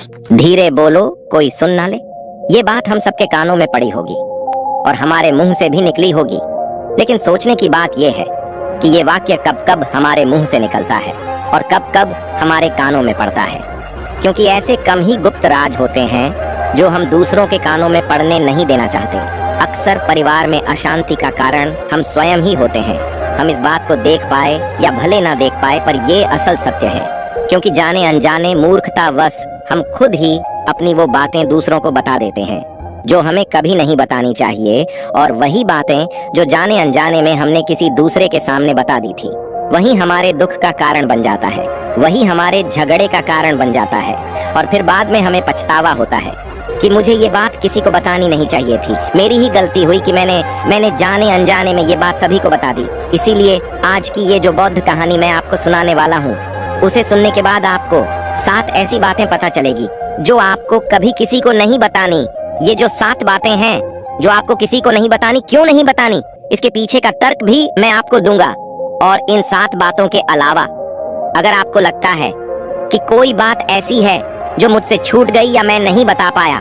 धीरे बोलो कोई सुन ना ले। ये बात हम सबके कानों में पड़ी होगी और हमारे मुंह से भी निकली होगी, लेकिन सोचने की बात यह है कि ये वाक्य कब कब हमारे मुंह से निकलता है और कब कब हमारे कानों में पड़ता है, क्योंकि ऐसे कम ही गुप्त राज होते हैं जो हम दूसरों के कानों में पड़ने नहीं देना चाहते। अक्सर परिवार में अशांति का कारण हम स्वयं ही होते हैं। हम इस बात को देख पाए या भले ना देख पाए, पर ये असल सत्य है, क्योंकि जाने अनजाने मूर्खतावश हम खुद ही अपनी वो बातें दूसरों को बता देते हैं जो हमें कभी नहीं बतानी चाहिए, और वही बातें जो जाने अनजाने में हमने किसी दूसरे के सामने बता दी थी, वही हमारे दुख का कारण बन जाता है, वही हमारे झगड़े का कारण बन जाता है। और फिर बाद में हमें पछतावा होता है कि मुझे ये बात किसी को बतानी नहीं चाहिए थी, मेरी ही गलती हुई कि मैंने जाने अनजाने में ये बात सभी को बता दी। इसीलिए आज की ये जो बौद्ध कहानी मैं आपको सुनाने वाला हूँ, उसे सुनने के बाद आपको 7 ऐसी बातें पता चलेगी जो आपको कभी किसी को नहीं बतानी। ये जो 7 बातें हैं जो आपको किसी को नहीं बतानी, क्यों नहीं बतानी, इसके पीछे का तर्क भी मैं आपको दूंगा। और इन 7 बातों के अलावा अगर आपको लगता है कि कोई बात ऐसी है जो मुझसे छूट गई या मैं नहीं बता पाया,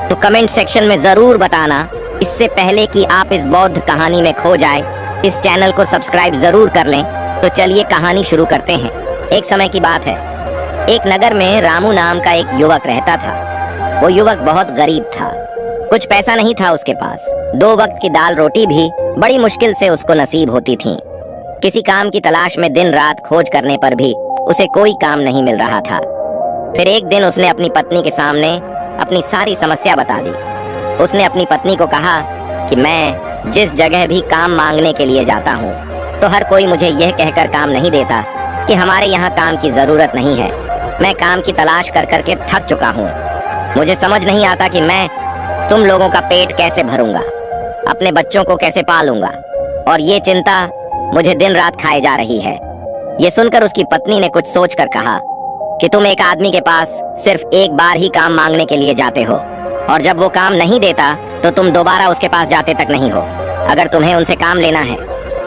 तो कमेंट सेक्शन में जरूर बताना। इससे पहले कि आप इस बौद्ध कहानी में खो जाए, इस चैनल को सब्सक्राइब जरूर कर लें। तो चलिए कहानी शुरू करते हैं। एक समय की बात है, एक नगर में रामू नाम का एक युवक रहता था। वो युवक बहुत गरीब था, कुछ पैसा नहीं था उसके पास। 2 वक्त की दाल रोटी भी बड़ी मुश्किल से उसको नसीब होती थी। किसी काम की तलाश में दिन रात खोज करने पर भी उसे कोई काम नहीं मिल रहा था। फिर एक दिन उसने अपनी पत्नी के सामने अपनी सारी समस्या बता दी। उसने अपनी पत्नी को कहा कि मैं जिस जगह भी काम मांगने के लिए जाता हूँ, तो हर कोई मुझे यह कहकर काम नहीं देता कि हमारे यहाँ काम की जरूरत नहीं है। मैं काम की तलाश कर करके थक चुका हूँ। मुझे समझ नहीं आता कि मैं तुम लोगों का पेट कैसे भरूंगा, अपने बच्चों को कैसे पालूंगा, और ये चिंता मुझे दिन रात खाए जा रही है। ये सुनकर उसकी पत्नी ने कुछ सोचकर कहा कि तुम एक आदमी के पास सिर्फ एक बार ही काम मांगने के लिए जाते हो, और जब वो काम नहीं देता तो तुम दोबारा उसके पास जाते तक नहीं हो। अगर तुम्हें उनसे काम लेना है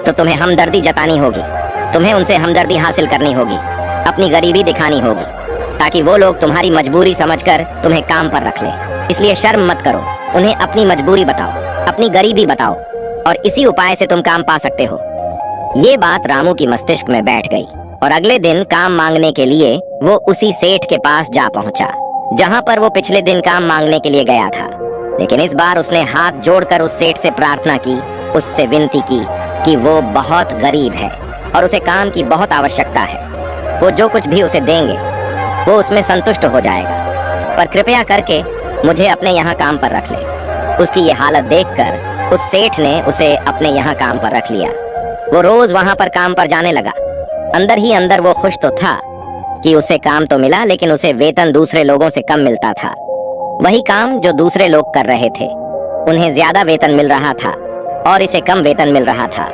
तो तुम्हें हमदर्दी जतानी होगी, तुम्हें उनसे हमदर्दी हासिल करनी होगी, अपनी गरीबी दिखानी होगी, ताकि वो लोग तुम्हारी मजबूरी समझकर तुम्हें काम पर रख लें। इसलिए शर्म मत करो, उन्हें अपनी मजबूरी बताओ, अपनी गरीबी बताओ, और इसी उपाय से तुम काम पा सकते हो। ये बात रामू की मस्तिष्क में बैठ गई और अगले दिन काम मांगने के लिए वो उसी सेठ के पास जा पहुंचा जहां पर वो पिछले दिन काम मांगने के लिए गया था। लेकिन इस बार उसने हाथ जोड़कर उस सेठ से प्रार्थना की, उससे विनती की कि वो बहुत गरीब है और उसे काम की बहुत आवश्यकता है। वो जो कुछ भी उसे देंगे वो उसमें संतुष्ट हो जाएगा, पर कृपया करके मुझे अपने यहाँ काम पर रख ले। उसकी ये हालत देखकर उस सेठ ने उसे अपने यहाँ काम पर रख लिया। वो रोज वहां पर काम पर जाने लगा। अंदर ही अंदर वो खुश तो था कि उसे काम तो मिला, लेकिन उसे वेतन दूसरे लोगों से कम मिलता था। वही काम जो दूसरे लोग कर रहे थे, उन्हें ज्यादा वेतन मिल रहा था और इसे कम वेतन मिल रहा था।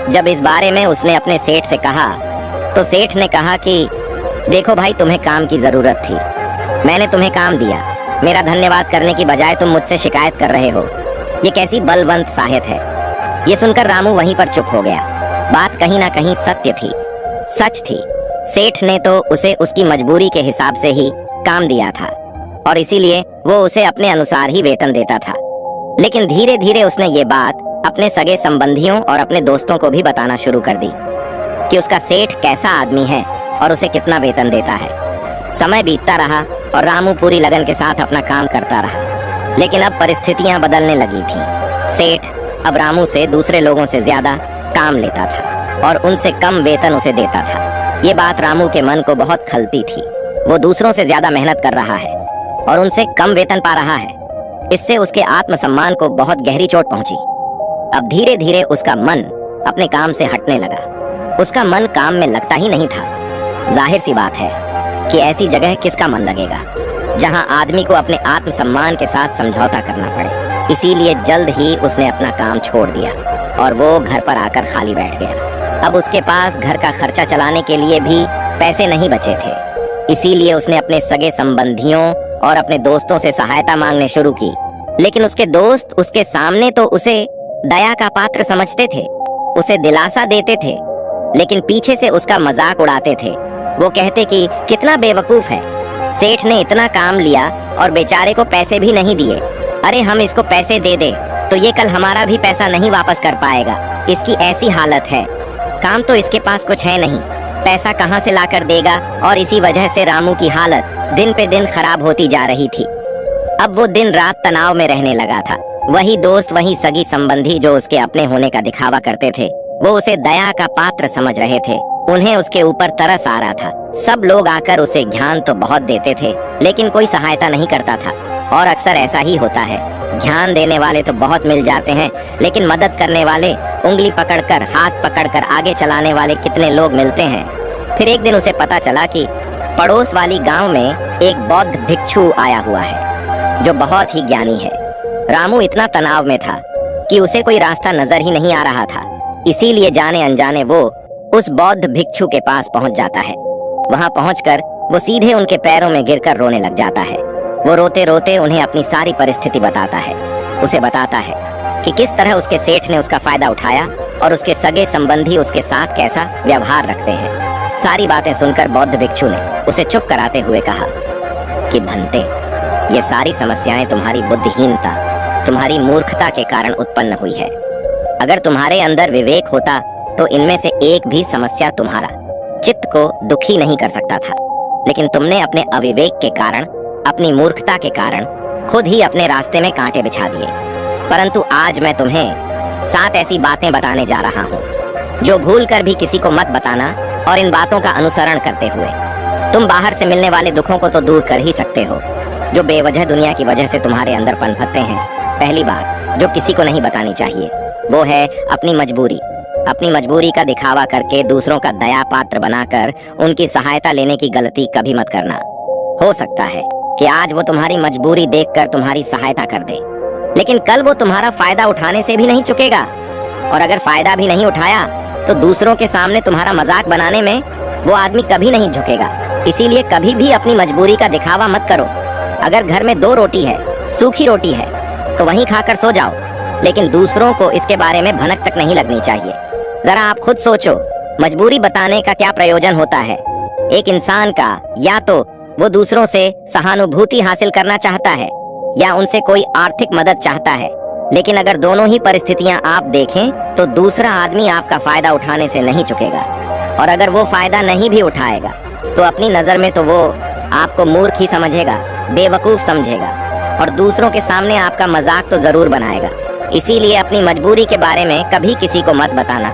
जब इस बारे में उसने अपने सेठ से कहा, तो सेठ ने कहा कि देखो भाई, तुम्हें काम की जरूरत थी, मैंने तुम्हें काम दिया, मेरा धन्यवाद करने की बजाय तुम मुझसे शिकायत कर रहे हो। ये कैसी बलवंत साहत है। ये सुनकर रामू वहीं पर चुप हो गया। बात कहीं ना कहीं सत्य थी, सच थी। सेठ ने तो उसे उसकी मजबूरी के हिसाब से ही काम दिया था और इसीलिए वो उसे अपने अनुसार ही वेतन देता था। लेकिन धीरे धीरे उसने ये बात अपने सगे संबंधियों और अपने दोस्तों को भी बताना शुरू कर दी कि उसका सेठ कैसा आदमी है और उसे कितना वेतन देता है। समय बीतता रहा और रामू पूरी लगन के साथ अपना काम करता रहा, लेकिन अब परिस्थितियां बदलने लगी थीं। सेठ अब रामू से दूसरे लोगों से ज्यादा काम लेता था और उनसे कम वेतन उसे देता था। ये बात रामू के मन को बहुत खलती थी। वो दूसरों से ज्यादा मेहनत कर रहा है और उनसे कम वेतन पा रहा है। इससे उसके आत्मसम्मान को बहुत गहरी चोट पहुंची। अब धीरे धीरे उसका मन अपने काम से हटने लगा। उसका मन काम में लगता ही नहीं था। जाहिर सी बात है कि ऐसी जगह किसका मन लगेगा जहां आदमी को अपने आत्मसम्मान के साथ समझौता करना पड़े। इसीलिए जल्द ही उसने अपना काम छोड़ दिया और वो घर पर आकर खाली बैठ गया। अब उसके पास घर का खर्चा चलाने के लिए भी पैसे नहीं बचे थे। इसीलिए उसने अपने सगे संबंधियों और अपने दोस्तों से सहायता मांगने शुरू की। लेकिन उसके दोस्त उसके सामने तो उसे दया का पात्र समझते थे, उसे दिलासा देते थे, लेकिन पीछे से उसका मजाक उड़ाते थे। वो कहते कि कितना बेवकूफ है, सेठ ने इतना काम लिया और बेचारे को पैसे भी नहीं दिए। अरे हम इसको पैसे दे दे तो ये कल हमारा भी पैसा नहीं वापस कर पाएगा, इसकी ऐसी हालत है। काम तो इसके पास कुछ है नहीं, पैसा कहाँ से लाकर देगा। और इसी वजह से रामू की हालत दिन पे दिन खराब होती जा रही थी। अब वो दिन रात तनाव में रहने लगा था। वही दोस्त, वही सगी संबंधी जो उसके अपने होने का दिखावा करते थे, वो उसे दया का पात्र समझ रहे थे। उन्हें उसके ऊपर तरस आ रहा था। सब लोग आकर उसे ज्ञान तो बहुत देते थे, लेकिन कोई सहायता नहीं करता था। और अक्सर ऐसा ही होता है, ज्ञान देने वाले तो बहुत मिल जाते हैं, लेकिन मदद करने वाले, उंगली पकड़कर, हाथ पकड़कर आगे चलाने वाले कितने लोग मिलते हैं। फिर एक दिन उसे पता चला कि पड़ोस वाली गांव में एक बौद्ध भिक्षु आया हुआ है जो बहुत ही ज्ञानी है। रामू इतना तनाव में था कि उसे कोई रास्ता नजर ही नहीं आ रहा था। इसीलिए जाने अनजाने वो उस बौद्ध भिक्षु के पास पहुंच जाता है। वहां पहुंचकर वो सीधे उनके पैरों में गिरकर रोने लग जाता है। वो रोते रोते उन्हें अपनी सारी परिस्थिति बताता है। उसे बताता है कि किस तरह उसके सेठ ने उसका फायदा उठाया और उसके सगे संबंधी उसके साथ कैसा व्यवहार रखते हैं। सारी बातें सुनकर बौद्ध भिक्षु ने उसे चुप कराते हुए कहा कि भंते, ये सारी समस्याएं तुम्हारी बुद्धिहीनता, तुम्हारी मूर्खता के कारण उत्पन्न हुई है। अगर तुम्हारे अंदर विवेक होता तो इनमें से एक भी समस्या तुम्हारा चित्त को दुखी नहीं कर सकता था। लेकिन तुमने अपने अविवेक के कारण, अपनी मूर्खता के कारण खुद ही अपने रास्ते में कांटे बिछा दिए। परंतु आज मैं तुम्हें 7 ऐसी बातें बताने जा रहा हूँ जो भूल कर भी किसी को मत बताना। और इन बातों का अनुसरण करते हुए तुम बाहर से मिलने वाले दुखों को तो दूर कर ही सकते हो जो बेवजह दुनिया की वजह से तुम्हारे अंदर पनपते हैं। पहली बात जो किसी को नहीं बतानी चाहिए वो है अपनी मजबूरी। अपनी मजबूरी का दिखावा करके दूसरों का दया पात्र बनाकर उनकी सहायता लेने की गलती कभी मत करना। हो सकता है कि आज वो तुम्हारी मजबूरी देखकर तुम्हारी सहायता कर दे, लेकिन कल वो तुम्हारा फायदा उठाने से भी नहीं चुकेगा। और अगर फायदा भी नहीं उठाया तो दूसरों के सामने तुम्हारा मजाक बनाने में वो आदमी कभी नहीं झुकेगा। इसीलिए कभी भी अपनी मजबूरी का दिखावा मत करो। अगर घर में 2 रोटी है, सूखी रोटी है, तो वहीं खाकर सो जाओ, लेकिन दूसरों को इसके बारे में भनक तक नहीं लगनी चाहिए। जरा आप खुद सोचो, मजबूरी बताने का क्या प्रयोजन होता है। एक इंसान का या तो वो दूसरों से सहानुभूति हासिल करना चाहता है या उनसे कोई आर्थिक मदद चाहता है। लेकिन अगर दोनों ही परिस्थितियां आप देखें तो दूसरा आदमी आपका फायदा उठाने से नहीं चुकेगा। और अगर वो फायदा नहीं भी उठाएगा तो अपनी नजर में तो वो आपको मूर्ख ही समझेगा, बेवकूफ समझेगा और दूसरों के सामने आपका मजाक तो जरूर बनाएगा। इसीलिए अपनी मजबूरी के बारे में कभी किसी को मत बताना।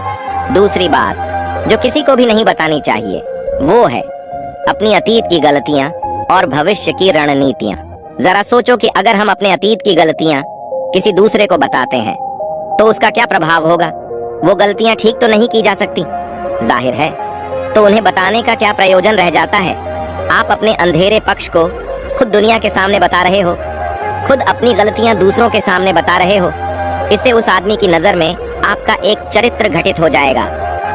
दूसरी बात जो किसी को भी नहीं बतानी चाहिए वो है अपनी अतीत की गलतियां और भविष्य की रणनीतियां। जरा सोचो कि अगर हम अपने अतीत की गलतियां किसी दूसरे को बताते हैं तो उसका क्या प्रभाव होगा। वो गलतियां ठीक तो नहीं की जा सकती, जाहिर है, तो उन्हें बताने का क्या प्रयोजन रह जाता है। आप अपने अंधेरे पक्ष को खुद दुनिया के सामने बता रहे हो, खुद अपनी गलतियां दूसरों के सामने बता रहे हो। इससे उस आदमी की नजर में आपका एक चरित्र घटित हो जाएगा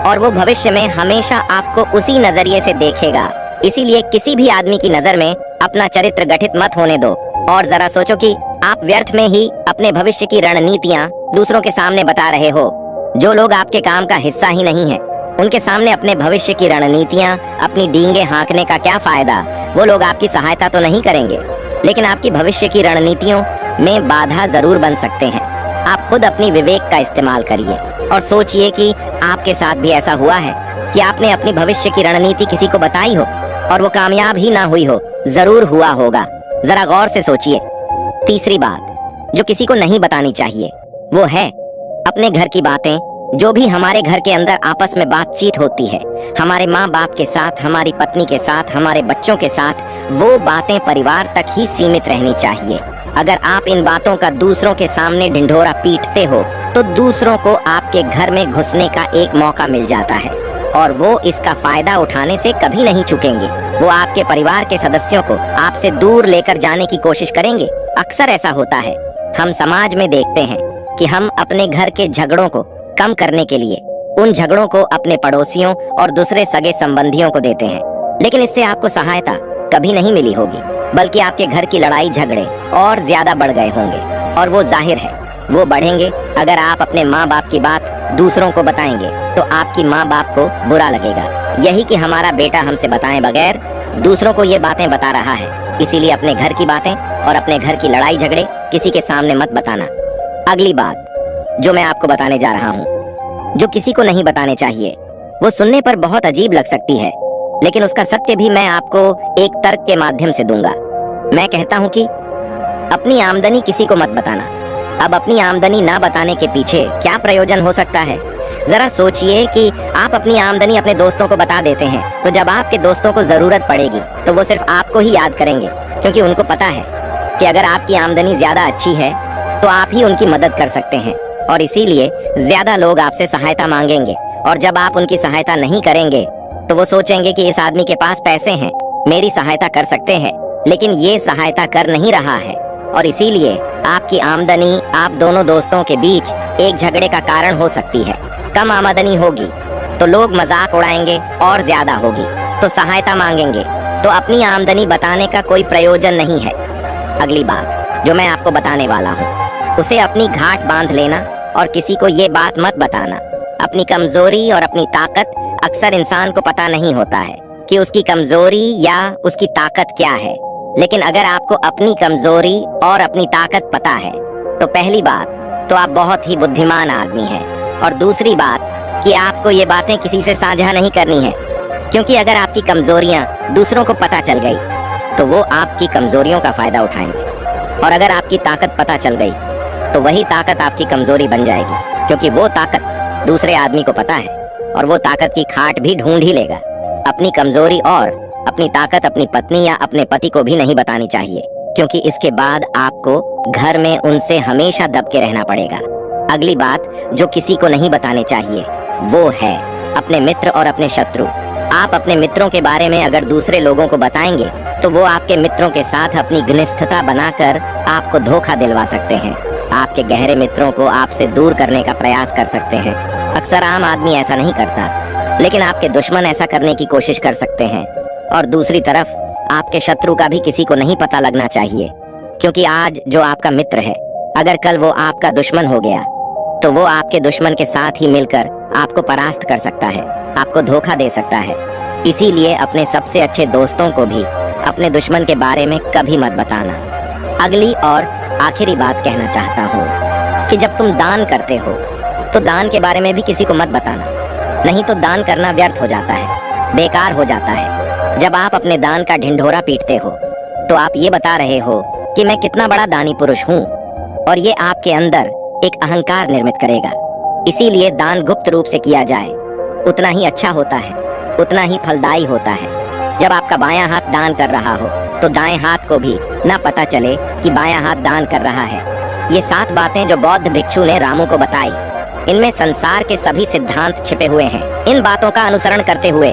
और वो भविष्य में हमेशा आपको उसी नजरिए से देखेगा। इसीलिए किसी भी आदमी की नजर में अपना चरित्र गठित मत होने दो। और जरा सोचो कि आप व्यर्थ में ही अपने भविष्य की रणनीतियां दूसरों के सामने बता रहे हो। जो लोग आपके काम का हिस्सा ही नहीं है उनके सामने अपने भविष्य की रणनीतियां, अपनी डींगे हाँकने का क्या फायदा। वो लोग आपकी सहायता तो नहीं करेंगे, लेकिन आपकी भविष्य की रणनीतियों में बाधा जरूर बन सकते हैं। आप खुद अपनी विवेक का इस्तेमाल करिए और सोचिए कि आपके साथ भी ऐसा हुआ है कि आपने अपनी भविष्य की रणनीति किसी को बताई हो और वो कामयाब ही ना हुई हो। जरूर हुआ होगा, जरा गौर से सोचिए। तीसरी बात जो किसी को नहीं बतानी चाहिए वो है अपने घर की बातें। जो भी हमारे घर के अंदर आपस में बातचीत होती है, हमारे माँ बाप के साथ, हमारी पत्नी के साथ, हमारे बच्चों के साथ, वो बातें परिवार तक ही सीमित रहनी चाहिए। अगर आप इन बातों का दूसरों के सामने ढिंढोरा पीटते हो तो दूसरों को आपके घर में घुसने का एक मौका मिल जाता है और वो इसका फायदा उठाने से कभी नहीं चूकेंगे। वो आपके परिवार के सदस्यों को आपसे दूर लेकर जाने की कोशिश करेंगे। अक्सर ऐसा होता है, हम समाज में देखते हैं कि हम अपने घर के झगड़ों को कम करने के लिए उन झगड़ों को अपने पड़ोसियों और दूसरे सगे संबंधियों को देते हैं, लेकिन इससे आपको सहायता कभी नहीं मिली होगी, बल्कि आपके घर की लड़ाई झगड़े और ज्यादा बढ़ गए होंगे। और वो जाहिर है वो बढ़ेंगे अगर आप अपने माँ बाप की बात दूसरों को बताएंगे तो आपकी माँ बाप को बुरा लगेगा। यही कि हमारा बेटा हमसे बताए बगैर दूसरों को ये बातें बता रहा है, इसीलिए अपने घर की बातें और अपने घर की लड़ाई झगड़े किसी के सामने मत बताना। अगली बात जो मैं आपको बताने जा रहा हूँ, जो किसी को नहीं बताने चाहिए, वो सुनने पर बहुत अजीब लग सकती है, लेकिन उसका सत्य भी मैं आपको एक तर्क के माध्यम से दूंगा। मैं कहता हूँ कि अपनी आमदनी किसी को मत बताना। अब अपनी आमदनी ना बताने के पीछे क्या प्रयोजन हो सकता है? जरा सोचिए कि आप अपनी आमदनी अपने दोस्तों को बता देते हैं, तो जब आपके दोस्तों को जरूरत पड़ेगी तो वो सिर्फ आपको ही याद करेंगे, क्योंकि उनको पता है कि अगर आपकी आमदनी ज्यादा अच्छी है तो आप ही उनकी मदद कर सकते हैं, और इसीलिए ज्यादा लोग आपसे सहायता मांगेंगे। और जब आप उनकी सहायता नहीं करेंगे तो वो सोचेंगे कि इस आदमी के पास पैसे हैं, मेरी सहायता कर सकते हैं, लेकिन ये सहायता कर नहीं रहा है, और इसीलिए आपकी आमदनी आप दोनों दोस्तों के बीच एक झगड़े का कारण हो सकती है। कम आमदनी होगी तो लोग मजाक उड़ाएंगे, और ज्यादा होगी तो सहायता मांगेंगे, तो अपनी आमदनी बताने का कोई प्रयोजन नहीं है। अगली बात जो मैं आपको बताने वाला हूँ, उसे अपनी घाट बांध लेना और किसी को ये बात मत बताना। अपनी कमजोरी और अपनी ताकत अक्सर इंसान को पता नहीं होता है कि उसकी कमजोरी या उसकी ताकत क्या है, लेकिन अगर आपको अपनी कमजोरी और अपनी ताकत पता है तो पहली बात तो आप बहुत ही बुद्धिमान आदमी हैं, और दूसरी बात कि आपको ये बातें किसी से साझा नहीं करनी है, क्योंकि अगर आपकी कमजोरियां दूसरों को पता चल गई तो वो आपकी कमजोरियों का फायदा उठाएंगे, और अगर आपकी ताकत पता चल गई तो वही ताकत आपकी कमजोरी बन जाएगी, क्योंकि वो ताकत दूसरे आदमी को पता है और वो ताकत की खाट भी ढूंढ ही लेगा। अपनी कमजोरी और अपनी ताकत अपनी पत्नी या अपने पति को भी नहीं बतानी चाहिए, क्योंकि इसके बाद आपको घर में उनसे हमेशा दब के रहना पड़ेगा। अगली बात जो किसी को नहीं बताने चाहिए वो है अपने मित्र और अपने शत्रु। आप अपने मित्रों के बारे में अगर दूसरे लोगों को बताएंगे तो वो आपके मित्रों के साथ अपनी घनिष्ठता बनाकर आपको धोखा दिलवा सकते हैं, आपके गहरे मित्रों को आपसे दूर करने का प्रयास कर सकते हैं। अक्सर आम आदमी ऐसा नहीं करता, लेकिन आपके दुश्मन ऐसा करने की कोशिश कर सकते हैं। और दूसरी तरफ आपके शत्रु का भी किसी को नहीं पता लगना चाहिए, क्योंकि आज जो आपका मित्र है अगर कल वो आपका दुश्मन हो गया तो वो आपके दुश्मन के साथ ही मिलकर आपको परास्त कर सकता है, आपको धोखा दे सकता है। इसीलिए अपने सबसे अच्छे दोस्तों को भी अपने दुश्मन के बारे में कभी मत बताना। अगली और आखिरी बात कहना चाहता हूँ कि जब तुम दान करते हो तो दान के बारे में भी किसी को मत बताना, नहीं तो दान करना व्यर्थ हो जाता है, बेकार हो जाता है। जब आप अपने दान का ढिंढोरा पीटते हो तो आप ये बता रहे हो कि मैं कितना बड़ा दानी पुरुष हूँ, और ये आपके अंदर एक अहंकार निर्मित करेगा। इसीलिए दान गुप्त रूप से किया जाए उतना ही अच्छा होता है, उतना ही फलदायी होता है। जब आपका बायां हाथ दान कर रहा हो तो दाएं हाथ को भी ना पता चले कि बायां हाथ दान कर रहा है। ये 7 बातें जो बौद्ध भिक्षु ने रामू को बताई, इनमें संसार के सभी सिद्धांत छिपे हुए हैं। इन बातों का अनुसरण करते हुए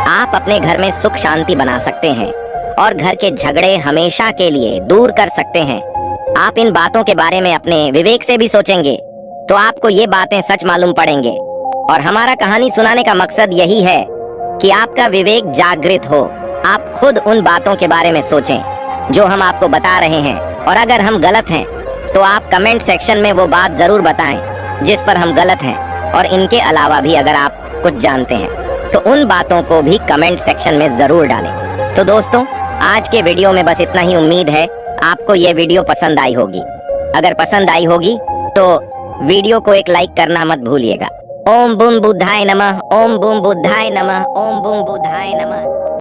आप अपने घर में सुख शांति बना सकते हैं और घर के झगड़े हमेशा के लिए दूर कर सकते हैं। आप इन बातों के बारे में अपने विवेक से भी सोचेंगे तो आपको ये बातें सच मालूम पड़ेंगे। और हमारा कहानी सुनाने का मकसद यही है कि आपका विवेक जागृत हो, आप खुद उन बातों के बारे में सोचें जो हम आपको बता रहे हैं, और अगर हम गलत हैं तो आप कमेंट सेक्शन में वो बात जरूर बताएं जिस पर हम गलत हैं, और इनके अलावा भी अगर आप कुछ जानते हैं तो उन बातों को भी कमेंट सेक्शन में जरूर डालें। तो दोस्तों, आज के वीडियो में बस इतना ही। उम्मीद है आपको ये वीडियो पसंद आई होगी। अगर पसंद आई होगी तो वीडियो को एक लाइक करना मत भूलिएगा। ओम बूम बुद्धाय नमः, ओम बूम बुद्धाय नमः, ओम बूम बुद्धाय नमः।